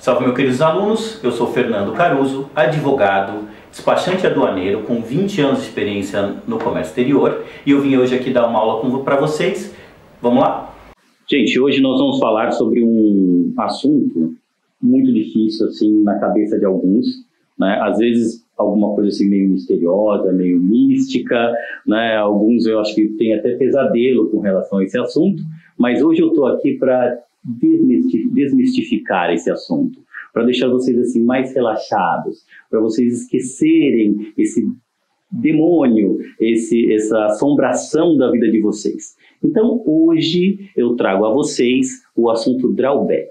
Salve, meus queridos alunos, eu sou Fernando Caruso, advogado, despachante aduaneiro com 20 anos de experiência no comércio exterior e eu vim hoje aqui dar uma aula para vocês. Vamos lá? Gente, hoje nós vamos falar sobre um assunto muito difícil assim na cabeça de alguns, né? Às vezes alguma coisa assim meio misteriosa, meio mística, né? Alguns eu acho que tem até pesadelo com relação a esse assunto, mas hoje eu estou aqui para desmistificar esse assunto, para deixar vocês assim mais relaxados, para vocês esquecerem esse demônio, essa assombração da vida de vocês. Então hoje eu trago a vocês o assunto drawback.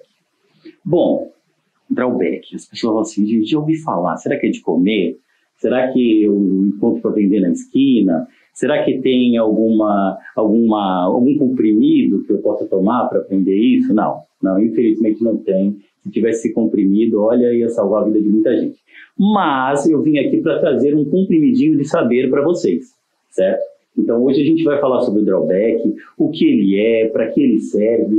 Bom, drawback, as pessoas falam assim, gente, já ouvi falar, será que é de comer? Será que eu encontro para vender na esquina? Será que tem algum comprimido que eu possa tomar para aprender isso? Não, infelizmente não tem. Se tivesse esse comprimido, olha, ia salvar a vida de muita gente. Mas eu vim aqui para trazer um comprimidinho de saber para vocês, certo? Então hoje a gente vai falar sobre o drawback, o que ele é, para que ele serve,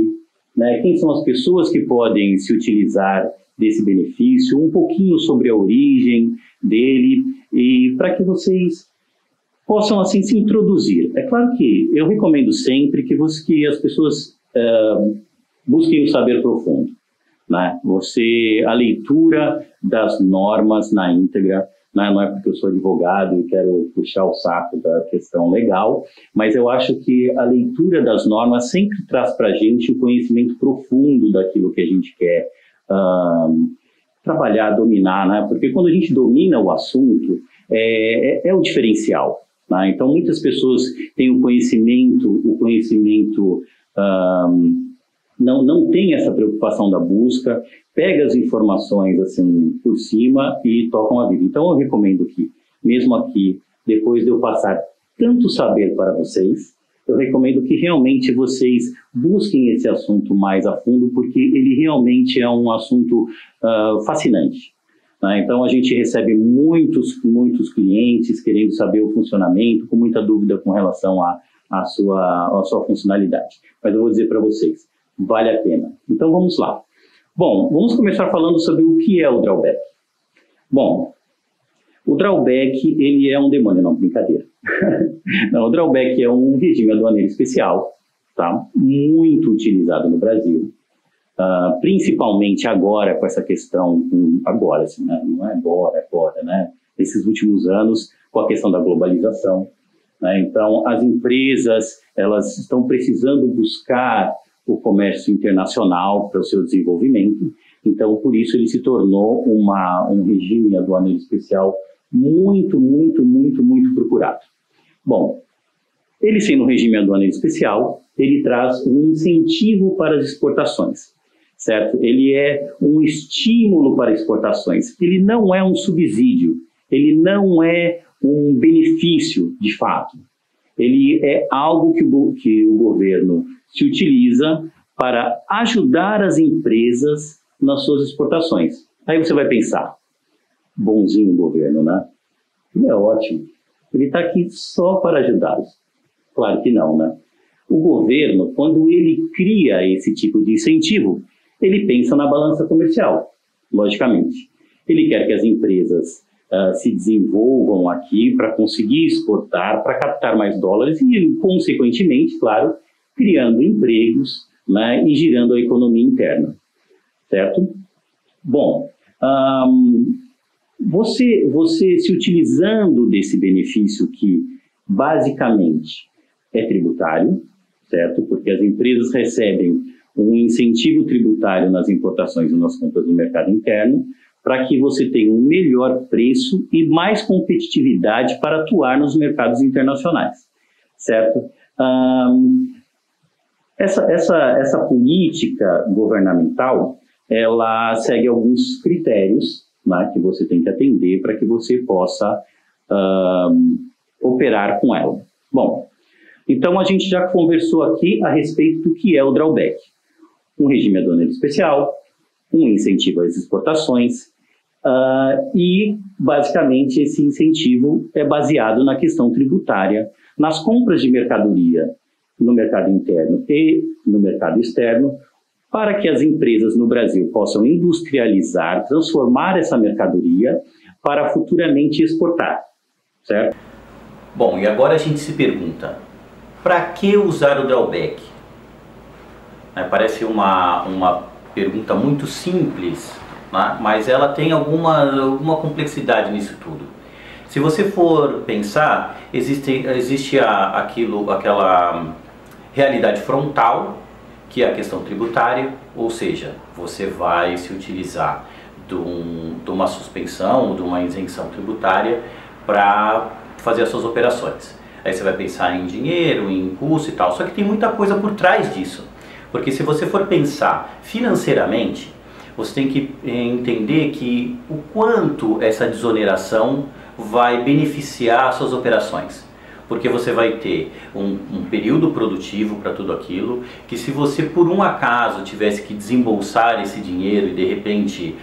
né? Quem são as pessoas que podem se utilizar desse benefício, um pouquinho sobre a origem dele e para que vocês possam assim se introduzir. É claro que eu recomendo sempre que as pessoas busquem o saber profundo, né? A leitura das normas na íntegra, né? Não é porque eu sou advogado e quero puxar o saco da questão legal, mas eu acho que a leitura das normas sempre traz para a gente o conhecimento profundo daquilo que a gente quer trabalhar, dominar, né? Porque quando a gente domina o assunto, é o diferencial. Né? Então, muitas pessoas têm o conhecimento não tem essa preocupação da busca, pega as informações assim por cima e tocam a vida. Então, eu recomendo que, mesmo aqui, depois de eu passar tanto saber para vocês, eu recomendo que realmente vocês busquem esse assunto mais a fundo, porque ele realmente é um assunto fascinante. Né? Então, a gente recebe muitos clientes querendo saber o funcionamento, com muita dúvida com relação à sua funcionalidade. Mas eu vou dizer para vocês, vale a pena. Então, vamos lá. Bom, vamos começar falando sobre o que é o drawback. Bom, o drawback, ele é um demônio, não, brincadeira. Não, o drawback é um regime aduaneiro especial, tá? Muito utilizado no Brasil. Principalmente agora com essa questão, agora, assim, né? Não é agora, né? Nesses últimos anos, com a questão da globalização, né? Então, as empresas, elas estão precisando buscar o comércio internacional para o seu desenvolvimento, então, por isso, ele se tornou um regime aduaneiro especial muito procurado. Bom, ele sendo um regime aduaneiro especial, ele traz um incentivo para as exportações. Certo? Ele é um estímulo para exportações. Ele não é um subsídio. Ele não é um benefício, de fato. Ele é algo que o governo se utiliza para ajudar as empresas nas suas exportações. Aí você vai pensar, bonzinho o governo, né? Ele é ótimo. Ele está aqui só para ajudá-los. Claro que não, né? O governo, quando ele cria esse tipo de incentivo, ele pensa na balança comercial, logicamente. Ele quer que as empresas se desenvolvam aqui para conseguir exportar, para captar mais dólares e, consequentemente, claro, criando empregos, né, e girando a economia interna, certo? Bom, você se utilizando desse benefício que, basicamente, é tributário, certo? Porque as empresas recebem um incentivo tributário nas importações e nas compras do mercado interno, para que você tenha um melhor preço e mais competitividade para atuar nos mercados internacionais, certo? Essa política governamental, ela segue alguns critérios, né, que você tem que atender para que você possa operar com ela. Bom, então a gente já conversou aqui a respeito do que é o drawback. Um regime aduaneiro especial, um incentivo às exportações, e basicamente esse incentivo é baseado na questão tributária, nas compras de mercadoria no mercado interno e no mercado externo, para que as empresas no Brasil possam industrializar, transformar essa mercadoria para futuramente exportar, certo? Bom, e agora a gente se pergunta, para que usar o drawback? Parece uma pergunta muito simples, né? Mas ela tem alguma complexidade nisso tudo. Se você for pensar, existe aquela realidade frontal, que é a questão tributária, ou seja, você vai se utilizar de uma suspensão, de uma isenção tributária para fazer as suas operações. Aí você vai pensar em dinheiro, em custo e tal, só que tem muita coisa por trás disso. Porque se você for pensar financeiramente, você tem que entender que o quanto essa desoneração vai beneficiar as suas operações. Porque você vai ter um período produtivo para tudo aquilo, que se você por um acaso tivesse que desembolsar esse dinheiro e de repente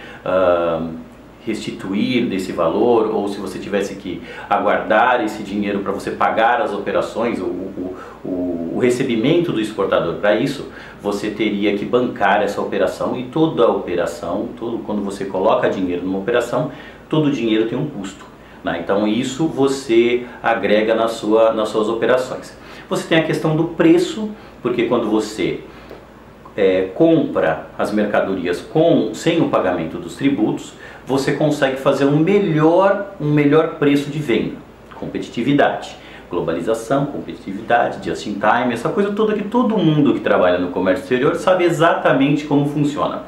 restituir desse valor, ou se você tivesse que aguardar esse dinheiro para você pagar as operações, o recebimento do exportador para isso, você teria que bancar essa operação, e toda a operação, quando você coloca dinheiro numa operação, todo o dinheiro tem um custo. Então isso você agrega nas suas operações. Você tem a questão do preço, porque quando você compra as mercadorias sem o pagamento dos tributos, você consegue fazer um melhor preço de venda. Competitividade, globalização, competitividade, just in time, essa coisa toda que todo mundo que trabalha no comércio exterior sabe exatamente como funciona.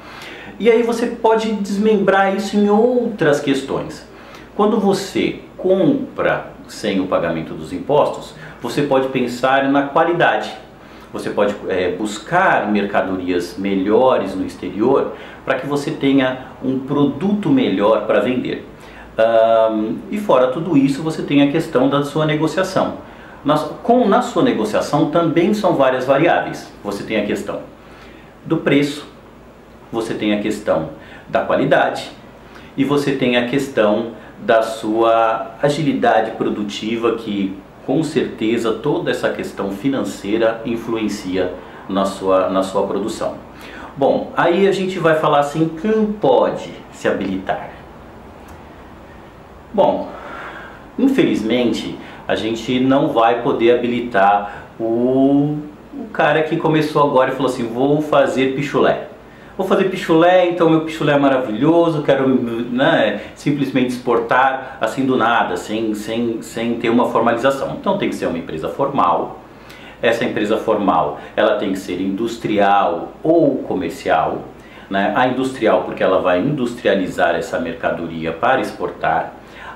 E aí você pode desmembrar isso em outras questões. Quando você compra sem o pagamento dos impostos, você pode pensar na qualidade. Você pode buscar mercadorias melhores no exterior para que você tenha um produto melhor para vender. E fora tudo isso, você tem a questão da sua negociação. Na sua negociação também são várias variáveis. Você tem a questão do preço, você tem a questão da qualidade e você tem a questão da sua agilidade produtiva, que com certeza toda essa questão financeira influencia na sua produção. Bom, aí a gente vai falar assim, quem pode se habilitar? Bom, infelizmente a gente não vai poder habilitar o cara que começou agora e falou assim, vou fazer pichulé. Vou fazer pichulé, então meu pichulé é maravilhoso, quero simplesmente exportar assim do nada, sem ter uma formalização. Então tem que ser uma empresa formal. Essa empresa formal, ela tem que ser industrial ou comercial. A industrial porque ela vai industrializar essa mercadoria para exportar.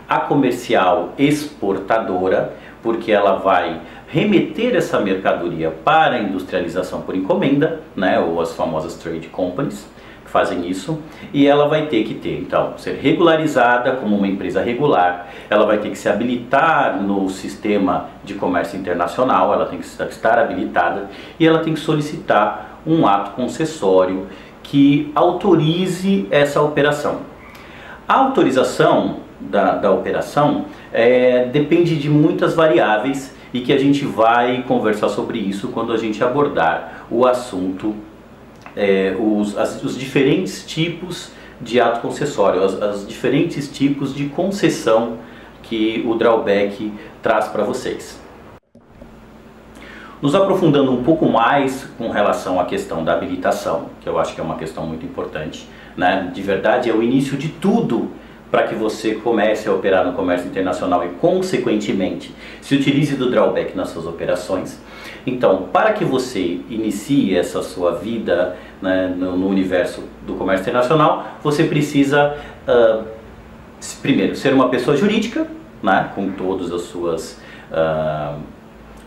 A comercial exportadora, porque ela vai remeter essa mercadoria para a industrialização por encomenda, ou as famosas trade companies que fazem isso, e ela vai ter que então, ser regularizada como uma empresa regular, ela vai ter que se habilitar no sistema de comércio internacional, ela tem que estar habilitada, e ela tem que solicitar um ato concessório que autorize essa operação. A autorização da operação depende de muitas variáveis, e que a gente vai conversar sobre isso quando a gente abordar o assunto, os diferentes tipos de ato concessório, os diferentes tipos de concessão que o drawback traz para vocês. Nos aprofundando um pouco mais com relação à questão da habilitação, que eu acho que é uma questão muito importante, de verdade é o início de tudo para que você comece a operar no comércio internacional e, consequentemente, se utilize do drawback nas suas operações. Então, para que você inicie essa sua vida no universo do comércio internacional, você precisa, primeiro, ser uma pessoa jurídica, com todas as suas,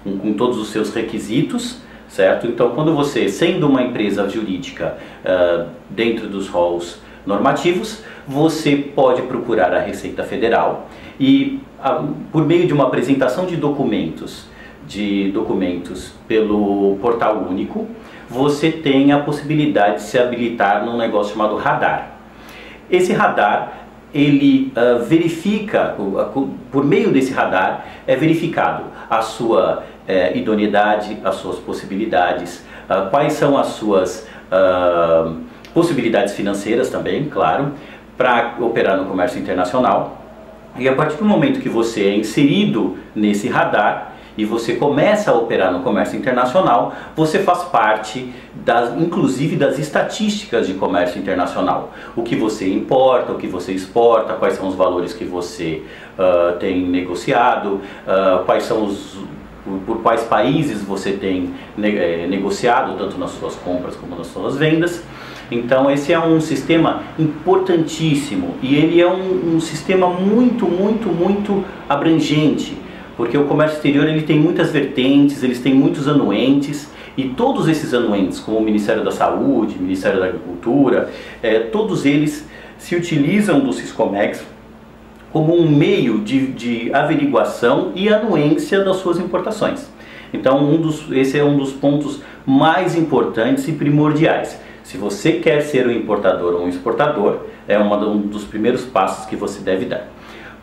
com todos os seus requisitos, certo? Então, quando você, sendo uma empresa jurídica dentro dos rolos normativos, você pode procurar a Receita Federal e, por meio de uma apresentação de documentos pelo Portal Único, você tem a possibilidade de se habilitar num negócio chamado radar. Esse radar, ele verifica, por meio desse radar, é verificado a sua idoneidade, as suas possibilidades, quais são as suas possibilidades financeiras também, claro, para operar no comércio internacional. E a partir do momento que você é inserido nesse radar e você começa a operar no comércio internacional, você faz parte, inclusive das estatísticas de comércio internacional. O que você importa, o que você exporta, quais são os valores que você tem negociado, por quais países você tem negociado, tanto nas suas compras como nas suas vendas. Então esse é um sistema importantíssimo e ele é um sistema muito abrangente, porque o comércio exterior ele tem muitas vertentes, eles têm muitos anuentes, e todos esses anuentes, como o Ministério da Saúde, Ministério da Agricultura, todos eles se utilizam do Siscomex como um meio de averiguação e anuência das suas importações. Então esse é um dos pontos mais importantes e primordiais. Se você quer ser um importador ou um exportador, é um dos primeiros passos que você deve dar.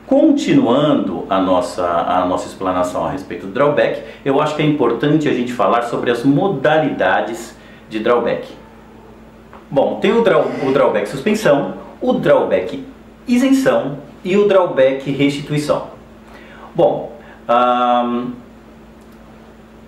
Continuando a nossa explanação a respeito do drawback, eu acho que é importante a gente falar sobre as modalidades de drawback. Bom, tem o drawback suspensão, o drawback isenção e o drawback restituição. Bom,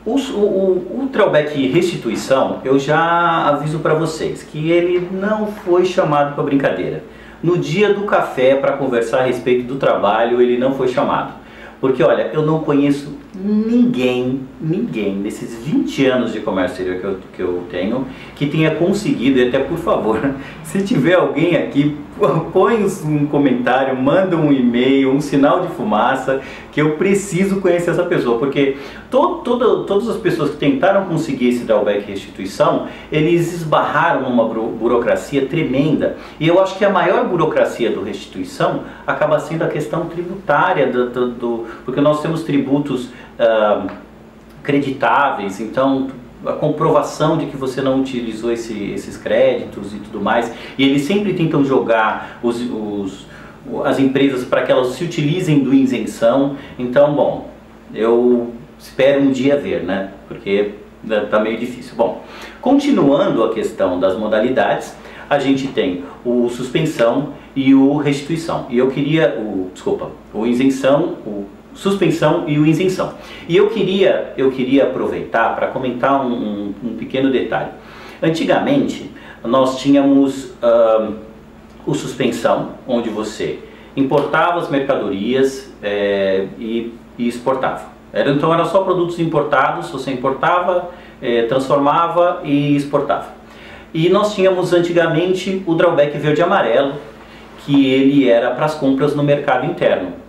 o drawback restituição, eu já aviso para vocês que ele não foi chamado para brincadeira. No dia do café para conversar a respeito do trabalho, ele não foi chamado. Porque olha, eu não conheço ninguém nesses 20 anos de comércio exterior que eu tenho, que tenha conseguido, e até por favor, se tiver alguém aqui, põe um comentário, manda um e-mail, um sinal de fumaça, que eu preciso conhecer essa pessoa, porque todas as pessoas que tentaram conseguir esse drawback restituição, eles esbarraram numa burocracia tremenda, e eu acho que a maior burocracia do restituição acaba sendo a questão tributária, porque nós temos tributos creditáveis, então a comprovação de que você não utilizou esses créditos e tudo mais, e eles sempre tentam jogar as empresas para que elas se utilizem do isenção. Então, bom, eu espero um dia ver, né, porque tá meio difícil. Bom, continuando a questão das modalidades, a gente tem o suspensão e o restituição, e eu queria, o isenção, suspensão e o isenção. E eu queria aproveitar para comentar um pequeno detalhe. Antigamente, nós tínhamos o suspensão, onde você importava as mercadorias e exportava. Então eram só produtos importados, você importava, transformava e exportava. E nós tínhamos antigamente o drawback verde e amarelo, que ele era para as compras no mercado interno.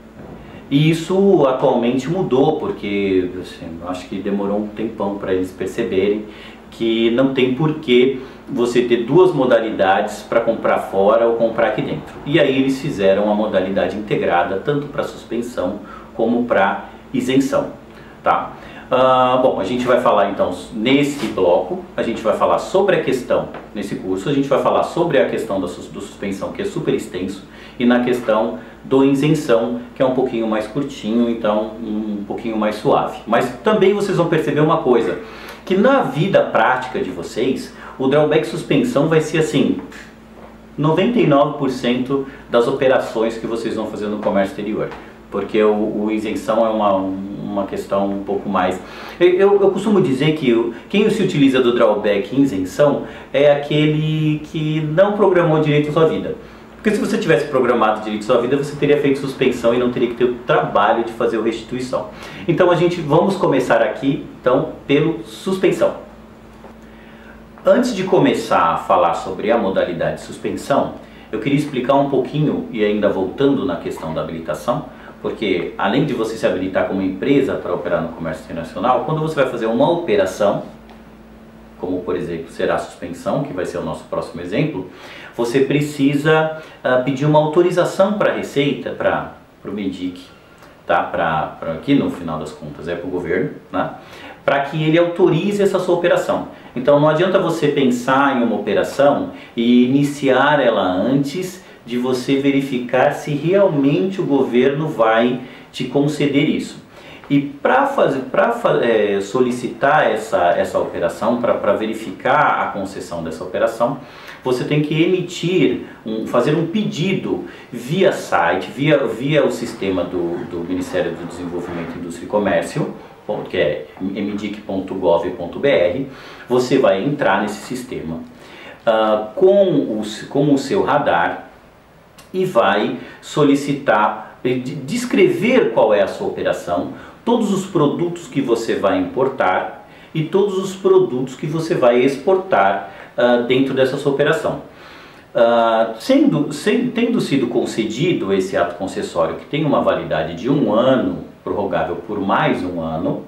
E isso atualmente mudou, porque assim, acho que demorou um tempão para eles perceberem que não tem porquê você ter duas modalidades para comprar fora ou comprar aqui dentro. E aí eles fizeram a modalidade integrada, tanto para suspensão como para isenção. Tá? Bom, a gente vai falar então nesse bloco, a gente vai falar sobre a questão, nesse curso, a gente vai falar sobre a questão do suspensão, que é super extenso, e na questão do isenção, que é um pouquinho mais curtinho, então um pouquinho mais suave. Mas também vocês vão perceber uma coisa, que na vida prática de vocês, o drawback suspensão vai ser assim, 99% das operações que vocês vão fazer no comércio exterior. Porque o isenção é uma questão um pouco mais... Eu costumo dizer que quem se utiliza do drawback em isenção é aquele que não programou direito a sua vida. Porque se você tivesse programado direito a sua vida, você teria feito suspensão e não teria que ter o trabalho de fazer a restituição. Então vamos começar aqui então pelo suspensão. Antes de começar a falar sobre a modalidade de suspensão, eu queria explicar um pouquinho, e ainda voltando na questão da habilitação, porque além de você se habilitar como empresa para operar no comércio internacional, quando você vai fazer uma operação, como por exemplo será a suspensão, que vai ser o nosso próximo exemplo, você precisa pedir uma autorização para a Receita, para o MEDIC, tá? Aqui no final das contas é para o governo, né? Para que ele autorize essa sua operação. Então não adianta você pensar em uma operação e iniciar ela antes de você verificar se realmente o governo vai te conceder isso. E para solicitar essa operação, para verificar a concessão dessa operação, você tem que fazer um pedido via site, via o sistema do Ministério do Desenvolvimento, Indústria e Comércio, que é mdic.gov.br. Você vai entrar nesse sistema com o seu radar e vai solicitar, descrever qual é a sua operação, todos os produtos que você vai importar e todos os produtos que você vai exportar dentro dessa sua operação. Tendo sido concedido esse ato concessório, que tem uma validade de 1 ano, prorrogável por mais 1 ano,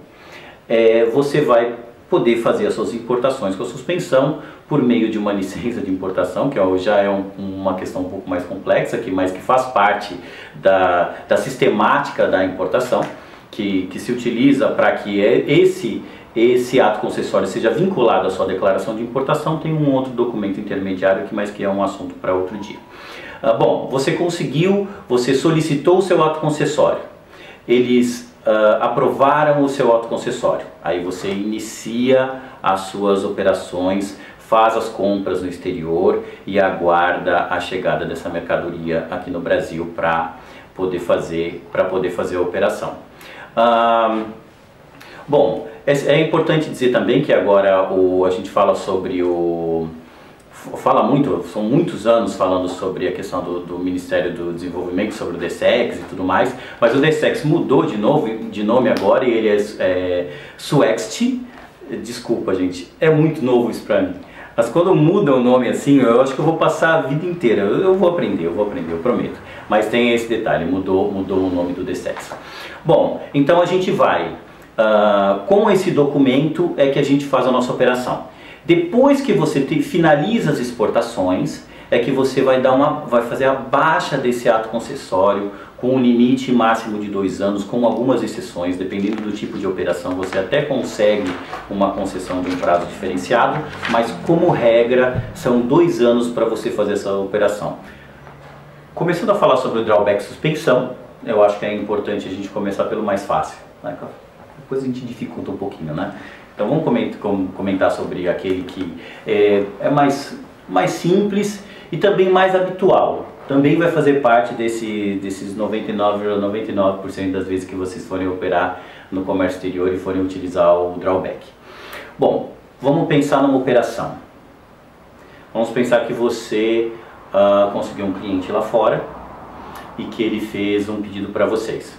você vai poder fazer as suas importações com a suspensão por meio de uma licença de importação, que já é uma questão um pouco mais complexa, mas que faz parte da sistemática da importação, que se utiliza para que esse ato concessório seja vinculado à sua declaração de importação. Tem um outro documento intermediário, mas que é um assunto para outro dia. Bom, você solicitou o seu ato concessório, eles aprovaram o seu ato concessório, aí você inicia as suas operações, faz as compras no exterior e aguarda a chegada dessa mercadoria aqui no Brasil para poder fazer a operação. Bom, é importante dizer também que agora a gente fala sobre são muitos anos falando sobre a questão do Ministério do Desenvolvimento, sobre o DSEX e tudo mais, mas o DSEX mudou de nome agora e ele é SUEXT. Desculpa, gente, é muito novo isso pra mim. Mas quando muda o nome assim, eu acho que eu vou passar a vida inteira. Eu vou aprender, eu prometo. Mas tem esse detalhe, mudou o nome do DSEX. Bom, então a gente vai, com esse documento é que a gente faz a nossa operação. Depois que você finaliza as exportações, é que você vai fazer a baixa desse ato concessório com um limite máximo de 2 anos, com algumas exceções, dependendo do tipo de operação, você até consegue uma concessão de um prazo diferenciado, mas como regra são 2 anos para você fazer essa operação. Começando a falar sobre o drawback suspensão, eu acho que é importante a gente começar pelo mais fácil, né? Depois a gente dificulta um pouquinho, né? Então vamos comentar sobre aquele que é mais simples e também mais habitual. Também vai fazer parte desses 99,99% das vezes que vocês forem operar no comércio exterior e forem utilizar o drawback. Bom, vamos pensar numa operação. Vamos pensar que você conseguiu um cliente lá fora e que ele fez um pedido para vocês.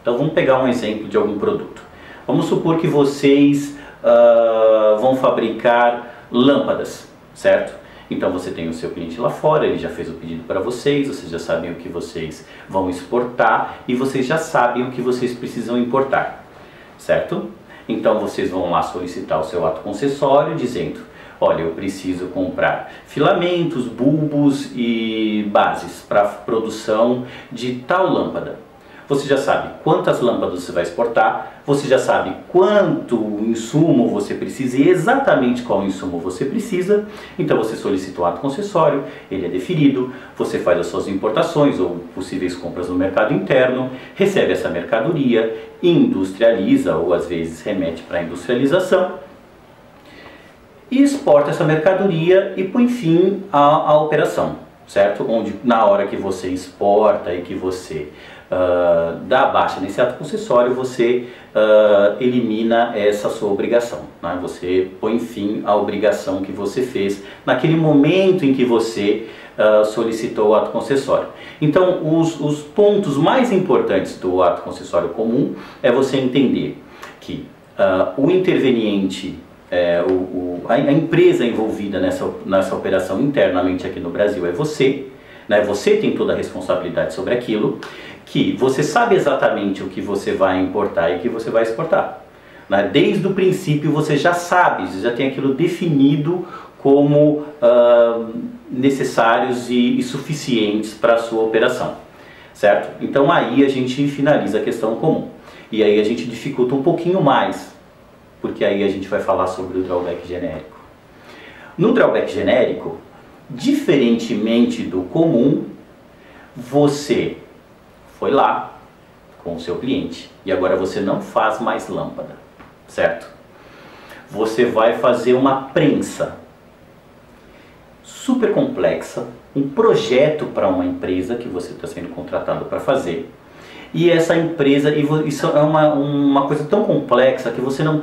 Então vamos pegar um exemplo de algum produto. Vamos supor que vocês vão fabricar lâmpadas, certo? Então você tem o seu cliente lá fora, ele já fez o pedido para vocês já sabem o que vocês vão exportar e vocês já sabem o que vocês precisam importar, certo? Então vocês vão lá solicitar o seu ato concessório dizendo: olha, eu preciso comprar filamentos, bulbos e bases para produção de tal lâmpada. Você já sabe quantas lâmpadas você vai exportar, você já sabe quanto insumo você precisa e exatamente qual insumo você precisa. Então você solicita o ato concessório, ele é deferido, você faz as suas importações ou possíveis compras no mercado interno, recebe essa mercadoria, industrializa ou às vezes remete para a industrialização e exporta essa mercadoria e põe fim à operação, certo? Onde na hora que você exporta e que você dá baixa nesse ato concessório, você elimina essa sua obrigação, né? Você põe fim à obrigação que você fez naquele momento em que você solicitou o ato concessório. Então, os pontos mais importantes do ato concessório comum é você entender que o interveniente, a empresa envolvida nessa operação internamente aqui no Brasil é você, né? Você tem toda a responsabilidade sobre aquilo, que você sabe exatamente o que você vai importar e o que você vai exportar, né? Desde o princípio você já sabe, você já tem aquilo definido como necessários e suficientes para a sua operação, certo? Então aí a gente finaliza a questão comum e aí a gente dificulta um pouquinho mais, porque aí a gente vai falar sobre o drawback genérico. No drawback genérico, diferentemente do comum, você foi lá, com o seu cliente e agora você não faz mais lâmpada, certo? Você vai fazer uma prensa super complexa, um projeto para uma empresa que você está sendo contratado para fazer. E essa empresa, isso é uma coisa tão complexa que você não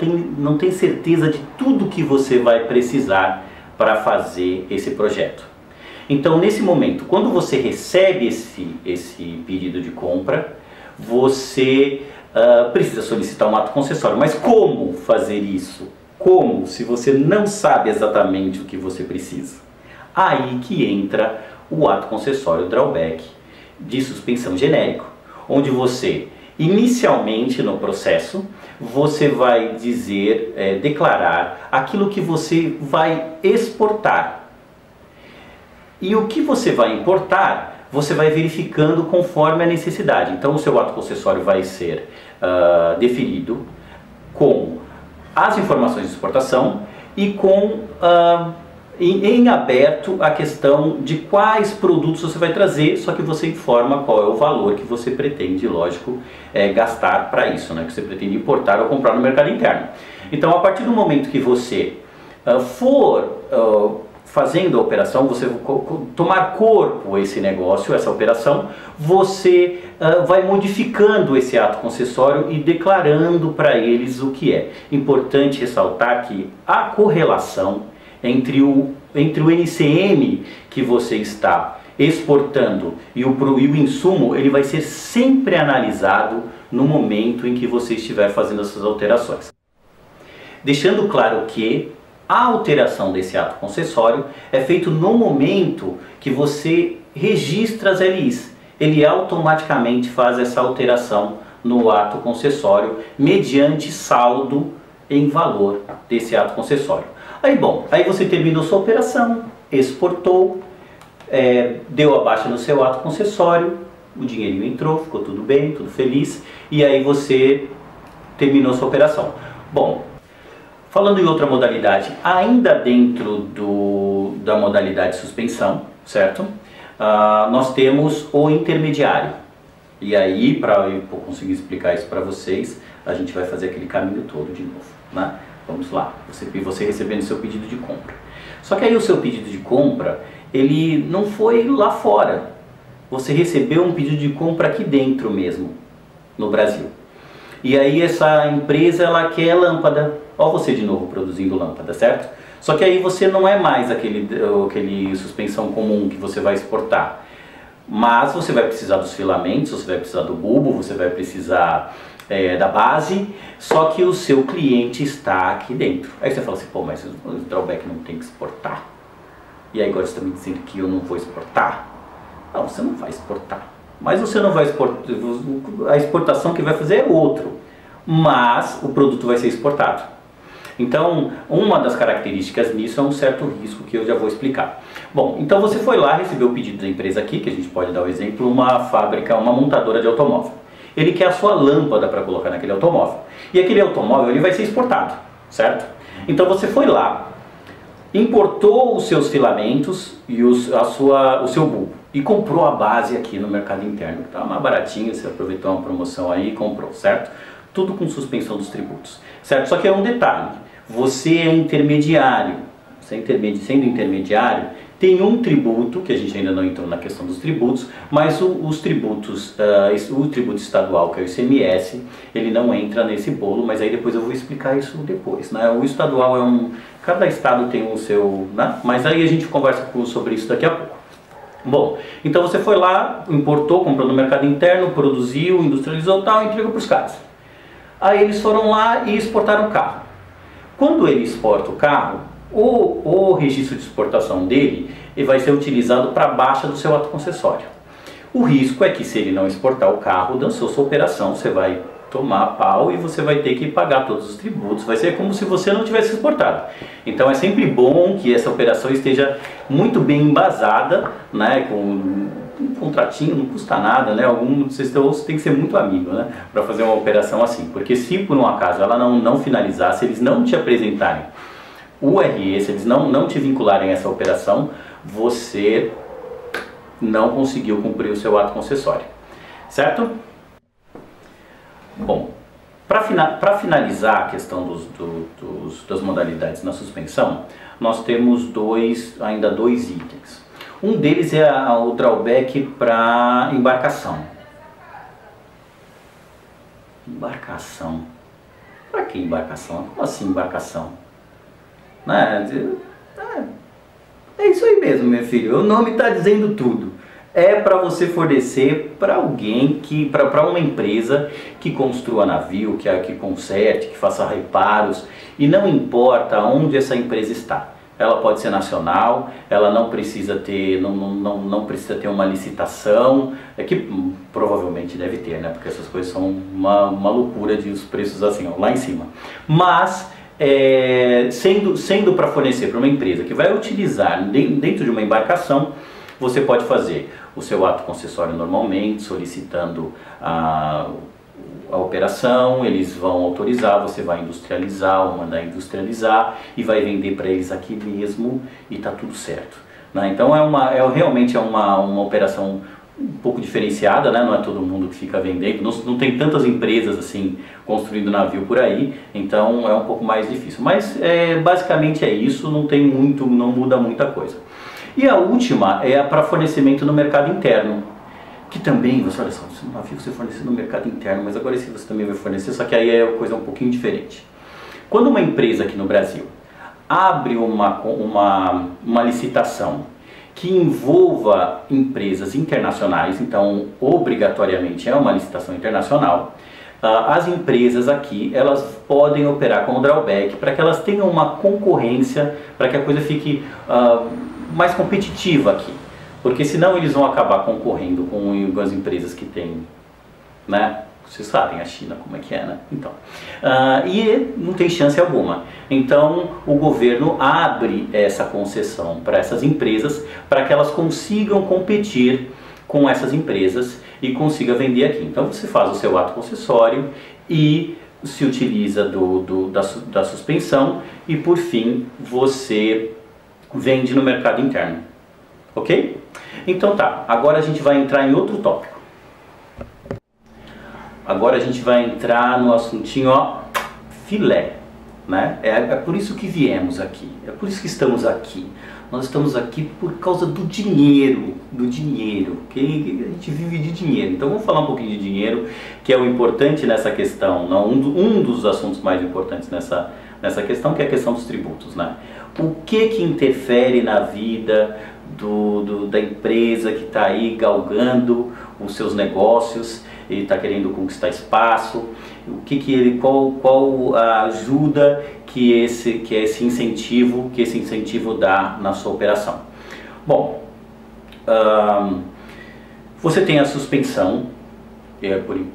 tem certeza de tudo que você vai precisar para fazer esse projeto. Então, nesse momento, quando você recebe esse pedido de compra, você precisa solicitar um ato concessório. Mas como fazer isso? Como, se você não sabe exatamente o que você precisa? Aí que entra o ato concessório drawback de suspensão genérico, onde você, inicialmente no processo, você vai dizer, declarar aquilo que você vai exportar. E o que você vai importar, você vai verificando conforme a necessidade. Então o seu ato concessório vai ser definido com as informações de exportação e com em aberto a questão de quais produtos você vai trazer, só que você informa qual é o valor que você pretende, lógico, gastar para isso, né? Que você pretende importar ou comprar no mercado interno. Então, a partir do momento que você for fazendo a operação, você tomar corpo esse negócio, essa operação, você vai modificando esse ato concessório e declarando para eles o que é. Importante ressaltar que a correlação entre o NCM que você está exportando e o insumo, ele vai ser sempre analisado no momento em que você estiver fazendo essas alterações. Deixando claro que a alteração desse ato concessório é feito no momento que você registra as LIs. Ele automaticamente faz essa alteração no ato concessório mediante saldo em valor desse ato concessório. Aí você terminou sua operação, exportou, deu a baixa no seu ato concessório, o dinheirinho entrou, ficou tudo bem, tudo feliz, e aí você terminou sua operação. Bom, falando em outra modalidade, ainda dentro da modalidade de suspensão, certo? Nós temos o intermediário. E aí, para eu conseguir explicar isso para vocês, a gente vai fazer aquele caminho todo de novo, né? Vamos lá, você recebendo seu pedido de compra. Só que aí o seu pedido de compra, ele não foi lá fora. Você recebeu um pedido de compra aqui dentro mesmo, no Brasil. E aí essa empresa, ela quer lâmpada. Ó, você de novo produzindo lâmpada, certo? Só que aí você não é mais aquele suspensão comum que você vai exportar. Mas você vai precisar dos filamentos, você vai precisar do bulbo, você vai precisar da base, só que o seu cliente está aqui dentro. Aí você fala assim, pô, mas o drawback não tem que exportar? E aí agora você está me dizendo que eu não vou exportar? Não, você não vai exportar. Mas você não vai exportar, a exportação que vai fazer é outro. Mas o produto vai ser exportado. Então, uma das características nisso é um certo risco que eu já vou explicar. Bom, então você foi lá, recebeu o pedido da empresa aqui, que a gente pode dar o exemplo, uma fábrica, uma montadora de automóvel. Ele quer a sua lâmpada para colocar naquele automóvel. E aquele automóvel ele vai ser exportado, certo? Então você foi lá, importou os seus filamentos e o seu bulbo e comprou a base aqui no mercado interno. Estava mais baratinho, você aproveitou uma promoção aí e comprou, certo? Tudo com suspensão dos tributos, certo? Só que é um detalhe, você é intermediário, sendo intermediário, tem um tributo, que a gente ainda não entrou na questão dos tributos, mas os tributos, o tributo estadual, que é o ICMS, ele não entra nesse bolo, mas aí depois eu vou explicar isso depois, né? O estadual cada estado tem o seu, né? Mas aí a gente conversa sobre isso daqui a pouco. Bom, então você foi lá, importou, comprou no mercado interno, produziu, industrializou tal, entregou para os caras. Aí eles foram lá e exportaram o carro. Quando ele exporta o carro, o registro de exportação dele vai ser utilizado para baixa do seu ato concessório. O risco é que se ele não exportar o carro, dançou sua operação, você vai tomar pau e você vai ter que pagar todos os tributos, vai ser como se você não tivesse exportado. Então é sempre bom que essa operação esteja muito bem embasada, né, com um contratinho, não custa nada, né, vocês têm que ser muito amigo, né, para fazer uma operação assim, porque se por um acaso ela não finalizar, se eles não te apresentarem o RE, se eles não te vincularem a essa operação, você não conseguiu cumprir o seu ato concessório, certo? Bom, para finalizar a questão das modalidades na suspensão, nós temos ainda dois itens. Um deles é o drawback para embarcação. Embarcação? Para que embarcação? Como assim embarcação? É isso aí mesmo, meu filho. O nome está dizendo tudo. É para você fornecer para alguém, para uma empresa que construa navio, que conserte, que faça reparos, e não importa onde essa empresa está. Ela pode ser nacional, ela não precisa ter, não precisa ter uma licitação, que provavelmente deve ter, né? Porque essas coisas são uma loucura de os preços assim, ó, lá em cima. Mas sendo para fornecer para uma empresa que vai utilizar dentro de uma embarcação, você pode fazer o seu ato concessório normalmente, solicitando a operação, eles vão autorizar, você vai industrializar ou mandar industrializar e vai vender para eles aqui mesmo e está tudo certo, né? Então realmente é uma operação um pouco diferenciada, né? Não é todo mundo que fica vendendo, não tem tantas empresas assim construindo navio por aí, então é um pouco mais difícil. Mas basicamente é isso, não muda muita coisa. E a última é para fornecimento no mercado interno, que também, olha só, um navio você fornecer no mercado interno, mas agora esse você também vai fornecer, só que aí é coisa um pouquinho diferente. Quando uma empresa aqui no Brasil abre uma licitação que envolva empresas internacionais, então obrigatoriamente é uma licitação internacional, as empresas aqui, elas podem operar com o drawback para que elas tenham uma concorrência, para que a coisa fique mais competitiva aqui. Porque senão eles vão acabar concorrendo com as empresas que tem, né? Vocês sabem a China como é que é, né? Então, e não tem chance alguma. Então o governo abre essa concessão para essas empresas para que elas consigam competir com essas empresas e consiga vender aqui. Então você faz o seu ato concessório e se utiliza da suspensão e por fim você vende no mercado interno. Ok? Então tá, agora a gente vai entrar em outro tópico. Agora a gente vai entrar no assuntinho, ó, filé, né? É por isso que viemos aqui, é por isso que estamos aqui. Nós estamos aqui por causa do dinheiro, que a gente vive de dinheiro. Então vamos falar um pouquinho de dinheiro, que é o importante nessa questão, não? Um dos assuntos mais importantes nessa questão, que é a questão dos tributos, né? O que interfere na vida da empresa que está aí galgando os seus negócios, ele está querendo conquistar espaço, qual a ajuda que esse incentivo dá na sua operação. Bom, você tem a suspensão,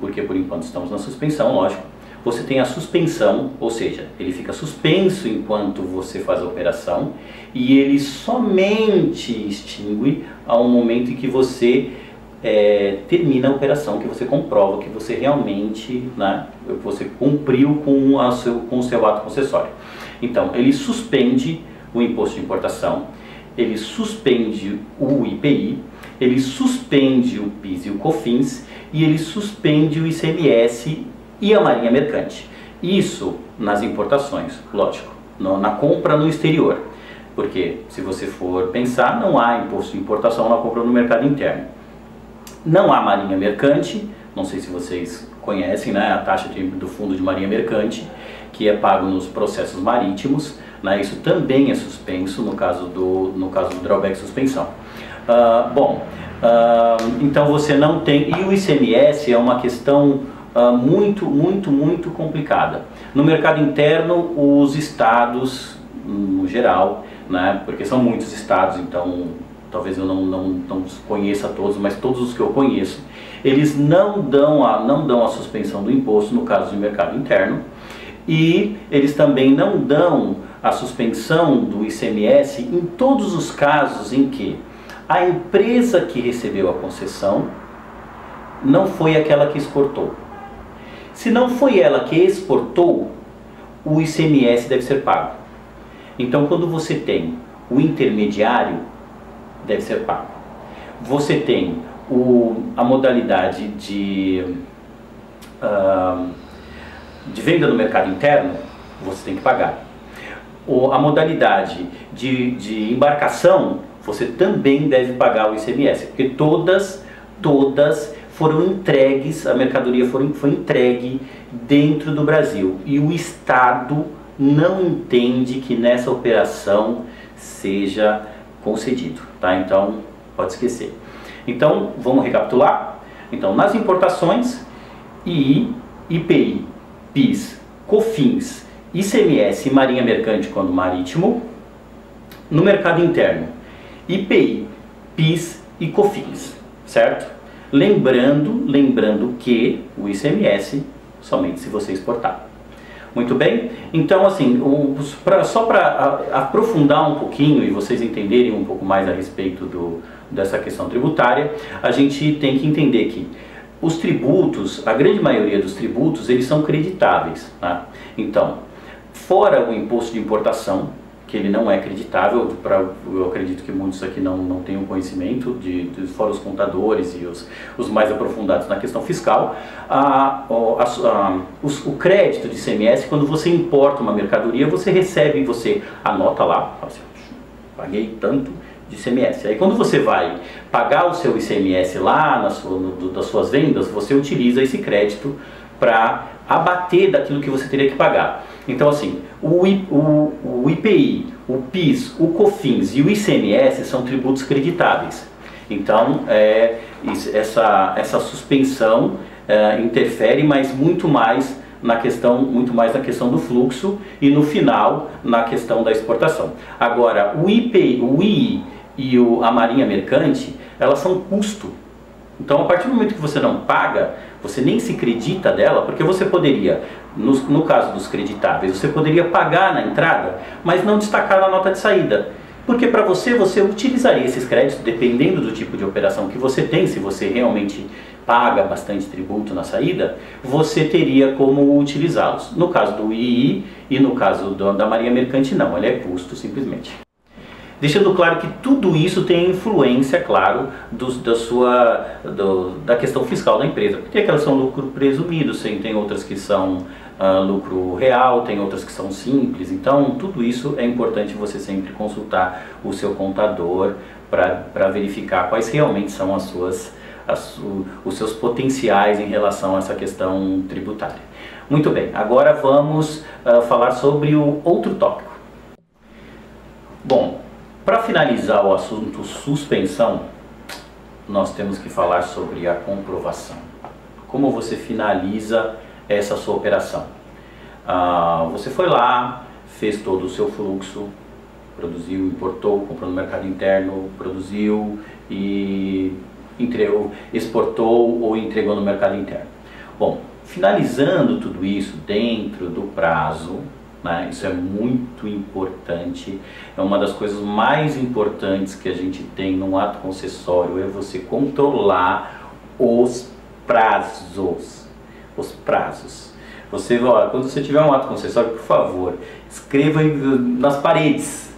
porque por enquanto estamos na suspensão, lógico. Você tem a suspensão, ou seja, ele fica suspenso enquanto você faz a operação e ele somente extingue ao momento em que você termina a operação, que você comprova que você realmente, né, você cumpriu com o seu ato concessório. Então, ele suspende o imposto de importação, ele suspende o IPI, ele suspende o PIS e o COFINS e ele suspende o ICMS e a Marinha Mercante. Isso nas importações, lógico, na compra no exterior, porque se você for pensar, não há imposto de importação na compra no mercado interno. Não há Marinha Mercante, não sei se vocês conhecem, né, a taxa do Fundo de Marinha Mercante, que é pago nos processos marítimos, né, isso também é suspenso no caso do drawback suspensão. Então você não tem, e o ICMS é uma questão muito complicada. No mercado interno, os estados, no geral, né, porque são muitos estados, então talvez eu não conheça todos, mas todos os que eu conheço, eles não dão a suspensão do imposto no caso do mercado interno, e eles também não dão a suspensão do ICMS em todos os casos em que a empresa que recebeu a concessão não foi aquela que exportou. Se não foi ela que exportou, o ICMS deve ser pago. Então, quando você tem o intermediário, deve ser pago. Você tem a modalidade de venda no mercado interno, você tem que pagar. A modalidade de embarcação, você também deve pagar o ICMS, porque todas foram entregues, a mercadoria foi entregue dentro do Brasil, e o Estado não entende que nessa operação seja concedido, tá? Então, pode esquecer. Então, vamos recapitular? Então, nas importações, II, IPI, PIS, COFINS, ICMS e Marinha Mercante quando marítimo. No mercado interno, IPI, PIS e COFINS, certo? Lembrando que o ICMS somente se você exportar. Muito bem? Então, assim, só para aprofundar um pouquinho e vocês entenderem um pouco mais a respeito dessa questão tributária, a gente tem que entender que os tributos, a grande maioria dos tributos, eles são creditáveis, tá? Então, fora o imposto de importação, que ele não é creditável, eu acredito que muitos aqui não tenham conhecimento, fora os contadores e os mais aprofundados na questão fiscal, o crédito de ICMS, quando você importa uma mercadoria, você recebe, você anota lá, assim, paguei tanto de ICMS. Aí quando você vai pagar o seu ICMS lá das suas vendas, você utiliza esse crédito para abater daquilo que você teria que pagar. Então, assim, o IPI, o PIS, o COFINS e o ICMS são tributos creditáveis. Então, essa suspensão interfere, mas muito mais na questão do fluxo e no final na questão da exportação. Agora, o IPI, o II e a Marinha Mercante, elas são custo. Então, a partir do momento que você não paga, você nem se credita dela, porque você poderia, no caso dos creditáveis, você poderia pagar na entrada, mas não destacar na nota de saída. Porque para você utilizaria esses créditos, dependendo do tipo de operação que você tem, se você realmente paga bastante tributo na saída, você teria como utilizá-los. No caso do II e no caso da Marinha Mercante, não, ele é custo simplesmente. Deixando claro que tudo isso tem influência, claro, da questão fiscal da empresa. Tem aquelas que são lucro presumido, tem outras que são lucro real, tem outras que são simples. Então, tudo isso é importante você sempre consultar o seu contador para verificar quais realmente são os seus potenciais em relação a essa questão tributária. Muito bem, agora vamos falar sobre o outro tópico. Bom, para finalizar o assunto suspensão, nós temos que falar sobre a comprovação. Como você finaliza essa sua operação? Você foi lá, fez todo o seu fluxo, produziu, importou, comprou no mercado interno, produziu e entregou, exportou ou entregou no mercado interno. Bom, finalizando tudo isso dentro do prazo, né, isso é muito importante, é uma das coisas mais importantes que a gente tem num ato concessório, é você controlar os prazos. Os prazos. Quando você tiver um ato concessório, por favor, escreva nas paredes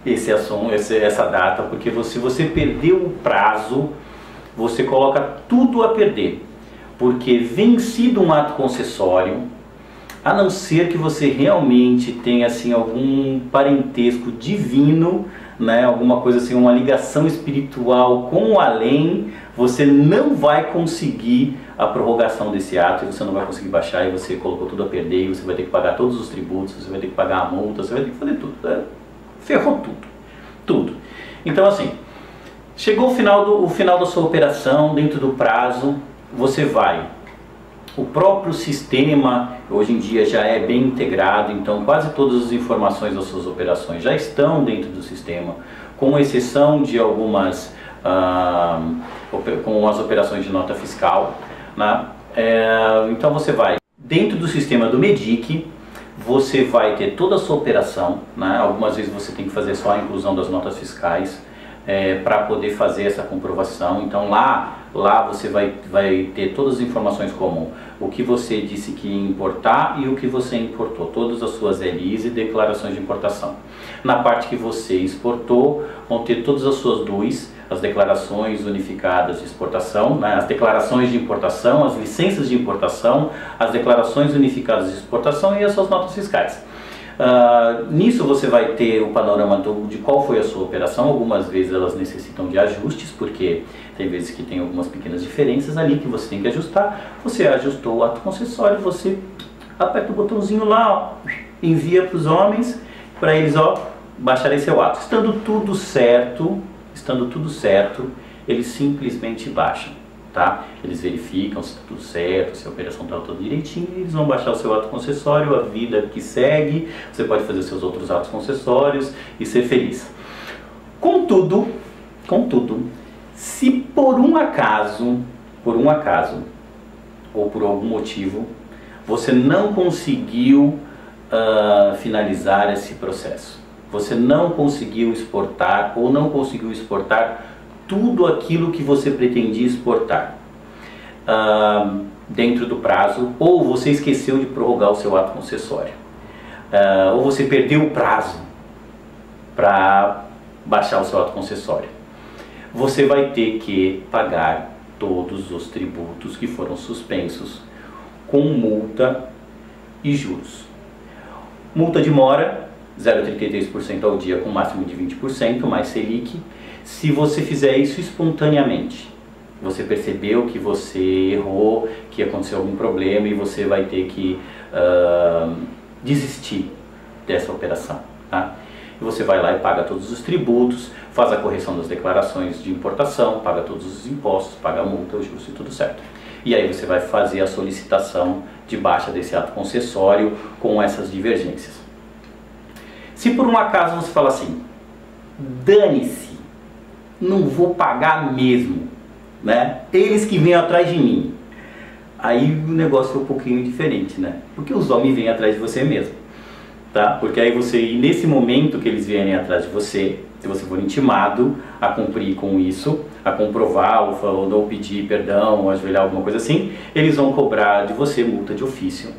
essa data, porque se você perdeu o prazo, você coloca tudo a perder, porque vencido um ato concessório, a não ser que você realmente tenha assim algum parentesco divino, né, alguma coisa assim, uma ligação espiritual com o além, você não vai conseguir a prorrogação desse ato, e você não vai conseguir baixar, e você colocou tudo a perder, e você vai ter que pagar todos os tributos, você vai ter que pagar a multa, você vai ter que fazer tudo, né? Ferrou tudo. Então, assim, chegou o final da sua operação, dentro do prazo, você vai. O próprio sistema, hoje em dia, já é bem integrado, então quase todas as informações das suas operações já estão dentro do sistema, com exceção de algumas, com as operações de nota fiscal, né? Então você vai, dentro do sistema do MEDIC, você vai ter toda a sua operação, né? Algumas vezes você tem que fazer só a inclusão das notas fiscais, para poder fazer essa comprovação. Então lá Lá você vai ter todas as informações como o que você disse que ia importar e o que você importou, todas as suas LIs e declarações de importação. Na parte que você exportou, vão ter todas as suas DUIs, as declarações unificadas de exportação, né, as declarações de importação, as licenças de importação, as declarações unificadas de exportação e as suas notas fiscais. Nisso você vai ter o panorama de qual foi a sua operação. Algumas vezes elas necessitam de ajustes, porque tem vezes que tem algumas pequenas diferenças ali que você tem que ajustar. Você ajustou o ato concessório, você aperta o botãozinho lá, ó, envia para os homens, para eles baixarem seu ato. Estando tudo certo, eles simplesmente baixam. Tá? Eles verificam se está tudo certo, se a operação está toda direitinho, eles vão baixar o seu ato concessório, a vida que segue, você pode fazer seus outros atos concessórios e ser feliz. Contudo, se por um acaso, ou por algum motivo, você não conseguiu finalizar esse processo, você não conseguiu exportar ou não conseguiu exportar tudo aquilo que você pretendia exportar dentro do prazo, ou você esqueceu de prorrogar o seu ato concessório, ou você perdeu o prazo para baixar o seu ato concessório, você vai ter que pagar todos os tributos que foram suspensos com multa e juros. Multa de mora, 0,33% ao dia com máximo de 20%, mais Selic. Se você fizer isso espontaneamente, você percebeu que você errou, que aconteceu algum problema e você vai ter que desistir dessa operação, tá? E você vai lá e paga todos os tributos, faz a correção das declarações de importação, paga todos os impostos, paga a multa, os juros e tudo certo. E aí você vai fazer a solicitação de baixa desse ato concessório com essas divergências. Se por um acaso você fala assim, dane-se, não vou pagar mesmo, né? Eles que vêm atrás de mim. Aí o negócio é um pouquinho diferente, né? Porque os homens vêm atrás de você mesmo, tá? Porque aí você, nesse momento que eles vierem atrás de você, se você for intimado a cumprir com isso, a comprovar ou não pedir perdão, ou ajoelhar, alguma coisa assim, eles vão cobrar de você multa de ofício,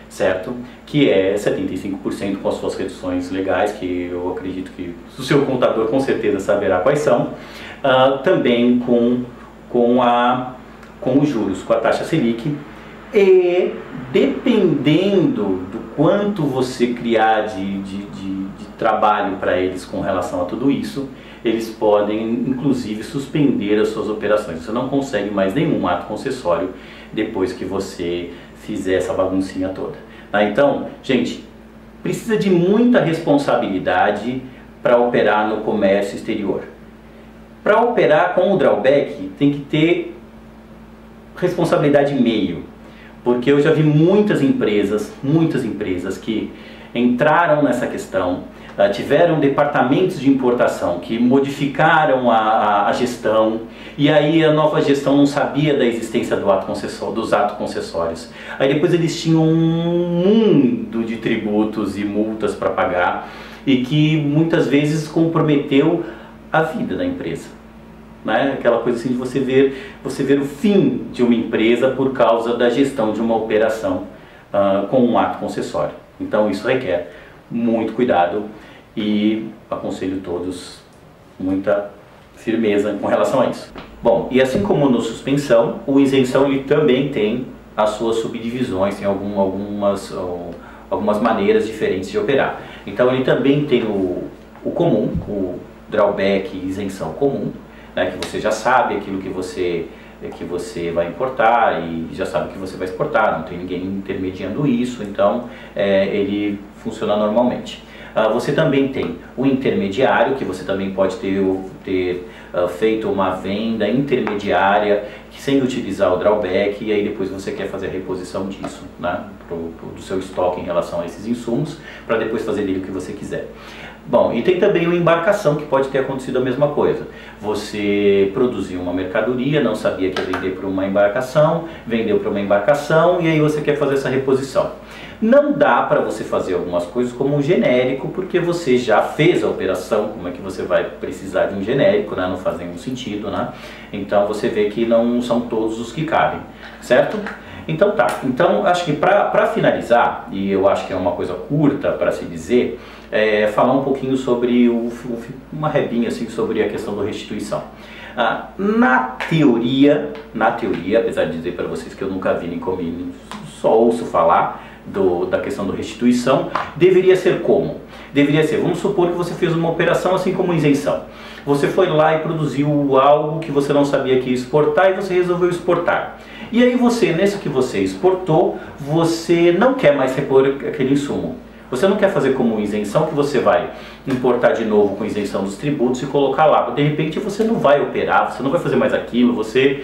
certo? Que é 75% com as suas reduções legais, que eu acredito que o seu contador com certeza saberá quais são, também com os juros, com a taxa Selic, e dependendo do quanto você criar de trabalho para eles com relação a tudo isso, eles podem inclusive suspender as suas operações. Você não consegue mais nenhum ato concessório depois que você fizer essa baguncinha toda. Tá? Então, gente, precisa de muita responsabilidade para operar no comércio exterior. Para operar com o drawback tem que ter responsabilidade meio, porque eu já vi muitas empresas que entraram nessa questão, tiveram departamentos de importação que modificaram a gestão, e aí a nova gestão não sabia da existência dos atos concessórios. Aí depois eles tinham um mundo de tributos e multas para pagar, e que muitas vezes comprometeu a vida da empresa. Né? Aquela coisa assim de você ver o fim de uma empresa por causa da gestão de uma operação com um ato concessório. Então isso requer muito cuidado e aconselho todos muita firmeza com relação a isso. Bom, e assim como no suspensão, o isenção ele também tem as suas subdivisões, tem algumas maneiras diferentes de operar. Então ele também tem o comum, o drawback e isenção comum, né, que você já sabe aquilo que você vai importar e já sabe que você vai exportar, não tem ninguém intermediando isso, então ele funciona normalmente. Você também tem o intermediário, que você também pode ter feito uma venda intermediária sem utilizar o drawback, e aí depois você quer fazer a reposição disso, né, do seu estoque em relação a esses insumos, para depois fazer dele o que você quiser. Bom, e tem também o embarcação, que pode ter acontecido a mesma coisa. Você produziu uma mercadoria, não sabia que ia vender para uma embarcação, vendeu para uma embarcação e aí você quer fazer essa reposição. Não dá para você fazer algumas coisas como um genérico, porque você já fez a operação. Como é que você vai precisar de um genérico, né? Não faz nenhum sentido, né? Então você vê que não são todos os que cabem, certo? Então tá, então acho que para finalizar, e eu acho que é uma coisa curta para se dizer, falar um pouquinho sobre uma rebinha assim sobre a questão da restituição. Na teoria, apesar de dizer para vocês que eu nunca vi nem comi, só ouço falar da questão da restituição, deveria ser como? Deveria ser, vamos supor que você fez uma operação assim como isenção. Você foi lá e produziu algo que você não sabia que ia exportar e você resolveu exportar. E aí você, nesse que você exportou, você não quer mais repor aquele insumo. Você não quer fazer como isenção, que você vai importar de novo com isenção dos tributos e colocar lá. De repente você não vai operar, você não vai fazer mais aquilo, você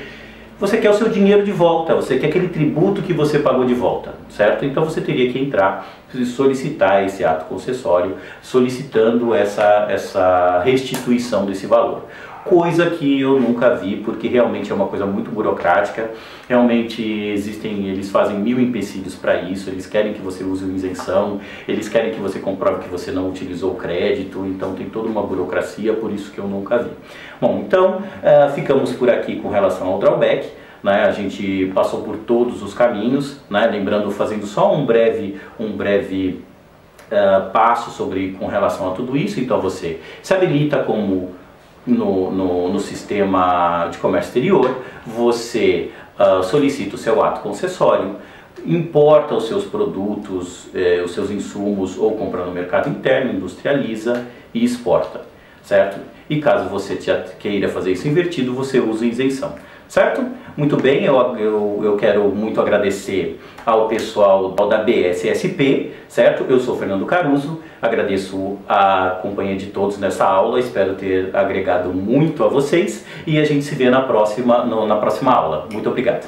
quer o seu dinheiro de volta, você quer aquele tributo que você pagou de volta, certo? Então você teria que entrar e solicitar esse ato concessório, solicitando essa restituição desse valor. Coisa que eu nunca vi, porque realmente é uma coisa muito burocrática, realmente eles fazem 1000 empecilhos para isso, eles querem que você use uma isenção, eles querem que você comprove que você não utilizou crédito, então tem toda uma burocracia, por isso que eu nunca vi. Bom, então ficamos por aqui com relação ao drawback, né? A gente passou por todos os caminhos, né? Lembrando, fazendo só um breve passo com relação a tudo isso. Então você se habilita como no sistema de comércio exterior, você solicita o seu ato concessório, importa os seus produtos, os seus insumos, ou compra no mercado interno, industrializa e exporta, certo? E caso você queira fazer isso invertido, você usa isenção, certo? Muito bem, eu quero muito agradecer ao pessoal da BSSP, certo? Eu sou Fernando Caruso, agradeço a companhia de todos nessa aula, espero ter agregado muito a vocês e a gente se vê na próxima aula. Muito obrigado.